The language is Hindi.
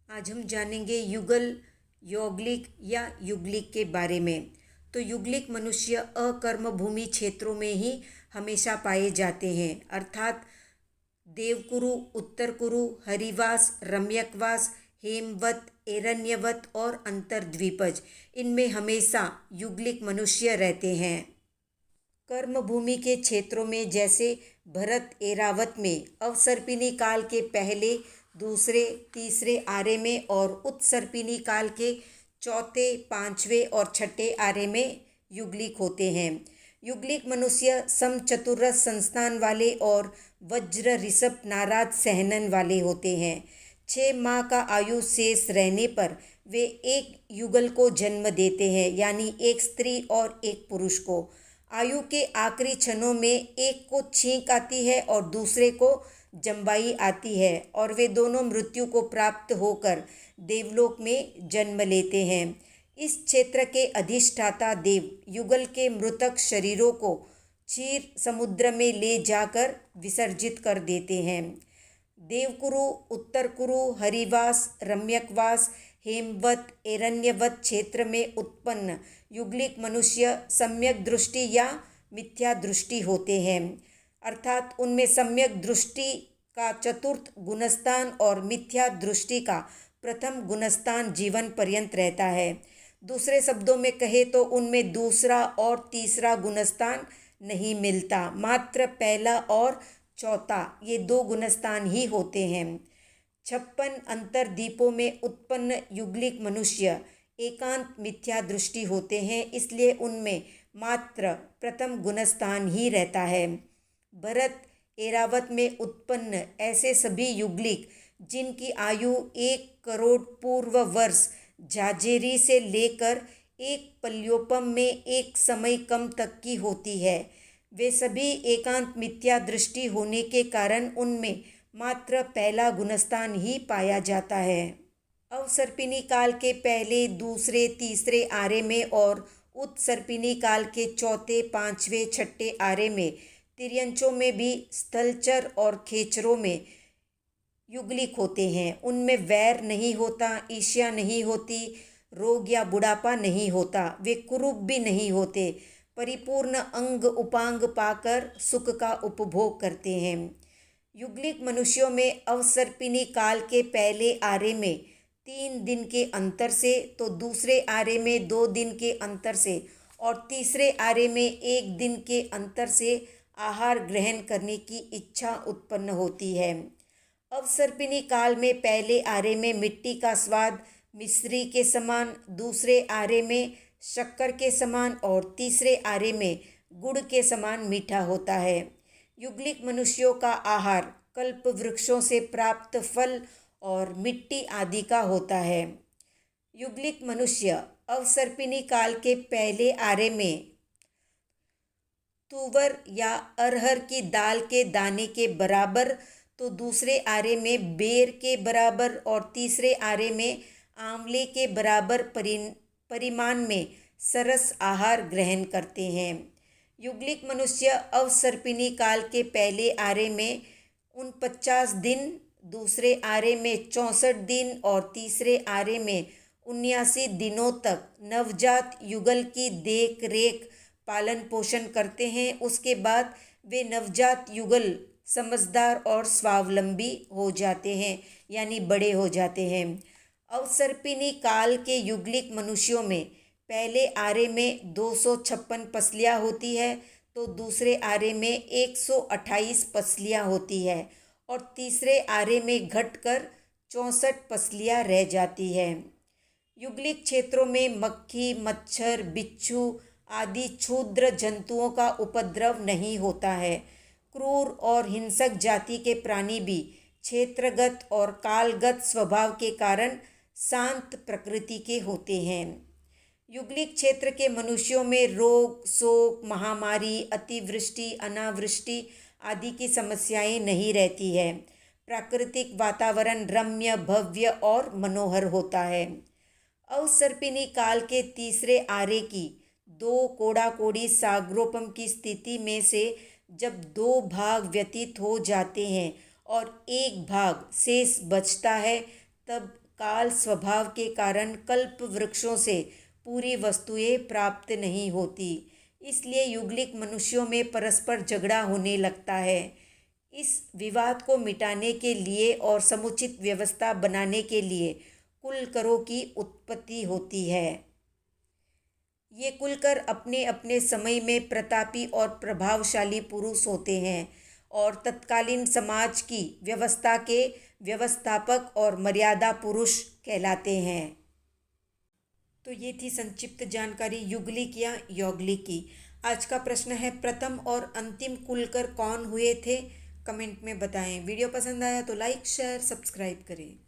आज हम जानेंगे युगल, यौगलिक या युगलिक के बारे में। तो युगलिक मनुष्य अकर्मभूमि क्षेत्रों में ही हमेशा पाए जाते हैं, अर्थात देवकुरु, उत्तर कुरु, हरिवास, रम्यकवास, हेमवत, एरण्यवत और अंतर्द्वीपज, इनमें हमेशा युगलिक मनुष्य रहते हैं। कर्मभूमि के क्षेत्रों में जैसे भरत एरावत में अवसर्पिणी काल के पहले, दूसरे, तीसरे आरे में और उत्सर्पिणी काल के चौथे, पांचवें और छठे आरे में युगलिक होते हैं। युगलिक मनुष्य समचतुरस संस्थान वाले और वज्र ऋषभ नाराज सहनन वाले होते हैं। 6 माह का आयु शेष रहने पर वे एक युगल को जन्म देते हैं, यानी एक स्त्री और एक पुरुष को। आयु के आखिरी क्षणों में एक को छींक आती है और दूसरे को जम्बाई आती है और वे दोनों मृत्यु को प्राप्त होकर देवलोक में जन्म लेते हैं। इस क्षेत्र के अधिष्ठाता देव युगल के मृतक शरीरों को क्षीर समुद्र में ले जाकर विसर्जित कर देते हैं। देवकुरु, उत्तर कुरु, हरिवास, रम्यकवास, हेमवत, एरण्यवत क्षेत्र में उत्पन्न युगलिक मनुष्य सम्यक दृष्टि या मिथ्या दृष्टि होते हैं, अर्थात उनमें सम्यक दृष्टि का चतुर्थ गुणस्थान और मिथ्या दृष्टि का प्रथम गुणस्थान जीवन पर्यंत रहता है। दूसरे शब्दों में कहे तो उनमें दूसरा और तीसरा गुणस्थान नहीं मिलता, मात्र पहला और चौथा ये 2 गुणस्थान ही होते हैं। 56 अंतर्द्वीपों में उत्पन्न युगलिक मनुष्य एकांत मिथ्या दृष्टि होते हैं, इसलिए उनमें मात्र प्रथम गुणस्थान ही रहता है। भरत एरावत में उत्पन्न ऐसे सभी युगलिक जिनकी आयु 1 करोड़ पूर्व वर्ष झाझेरी से लेकर एक पल्योपम में एक समय कम तक की होती है, वे सभी एकांत मिथ्या दृष्टि होने के कारण उनमें मात्र पहला गुणस्थान ही पाया जाता है। अवसर्पिणी काल के पहले, दूसरे, तीसरे आरे में और उत्सर्पिणी काल के चौथे, पांचवें, छठे आरे में तिर्यंचों में भी स्थलचर और खेचरों में युगलिक होते हैं। उनमें वैर नहीं होता, ईर्ष्या नहीं होती, रोग या बुढ़ापा नहीं होता, वे कुरूप भी नहीं होते, परिपूर्ण अंग उपांग पाकर सुख का उपभोग करते हैं। युगलिक मनुष्यों में अवसर्पिणी काल के पहले आरे में 3 दिन के अंतर से, तो दूसरे आरे में 2 दिन के अंतर से और तीसरे आरे में 1 दिन के अंतर से आहार ग्रहण करने की इच्छा उत्पन्न होती है। अवसर्पिणी काल में पहले आरे में मिट्टी का स्वाद मिश्री के समान, दूसरे आरे में शक्कर के समान और तीसरे आरे में गुड़ के समान मीठा होता है। युगलिक मनुष्यों का आहार कल्प वृक्षों से प्राप्त फल और मिट्टी आदि का होता है। युगलिक मनुष्य अवसर्पिणी काल के पहले आरे में तुवर या अरहर की दाल के दाने के बराबर, तो दूसरे आरे में बेर के बराबर और तीसरे आरे में आंवले के बराबर परिमाण में सरस आहार ग्रहण करते हैं। युगलिक मनुष्य अवसर्पिणी काल के पहले आरे में 49 दिन, दूसरे आरे में 64 दिन और तीसरे आरे में 79 दिनों तक नवजात युगल की देख रेख पालन पोषण करते हैं। उसके बाद वे नवजात युगल समझदार और स्वावलंबी हो जाते हैं, यानी बड़े हो जाते हैं। अवसर्पिणी काल के युगलिक मनुष्यों में पहले आरे में 256 पसलियाँ होती है, तो दूसरे आरे में 128 पसलियाँ होती है और तीसरे आरे में घटकर 64 पसलियाँ रह जाती है। युगलिक क्षेत्रों में मक्खी, मच्छर, बिच्छू आदि क्षुद्र जंतुओं का उपद्रव नहीं होता है। क्रूर और हिंसक जाति के प्राणी भी क्षेत्रगत और कालगत स्वभाव के कारण शांत प्रकृति के होते हैं। युगलिक क्षेत्र के मनुष्यों में रोग, शोक, महामारी, अतिवृष्टि, अनावृष्टि आदि की समस्याएं नहीं रहती है। प्राकृतिक वातावरण रम्य, भव्य और मनोहर होता है। अवसर्पिणी काल के तीसरे आरे की 2 कोड़ा कोड़ी साग्रोपम की स्थिति में से जब 2 भाग व्यतीत हो जाते हैं और एक भाग शेष बचता है, तब काल स्वभाव के कारण कल्प वृक्षों से पूरी वस्तुएं प्राप्त नहीं होती। इसलिए युगलिक मनुष्यों में परस्पर झगड़ा होने लगता है। इस विवाद को मिटाने के लिए और समुचित व्यवस्था बनाने के लिए कुलकरों की उत्पत्ति होती है। ये कुलकर अपने अपने समय में प्रतापी और प्रभावशाली पुरुष होते हैं और तत्कालीन समाज की व्यवस्था के व्यवस्थापक और मर्यादा पुरुष कहलाते हैं। तो ये थी संक्षिप्त जानकारी युगलिक या यौगलिक की। आज का प्रश्न है, प्रथम और अंतिम कुलकर कौन हुए थे? कमेंट में बताएं। वीडियो पसंद आया तो लाइक शेयर सब्सक्राइब करें।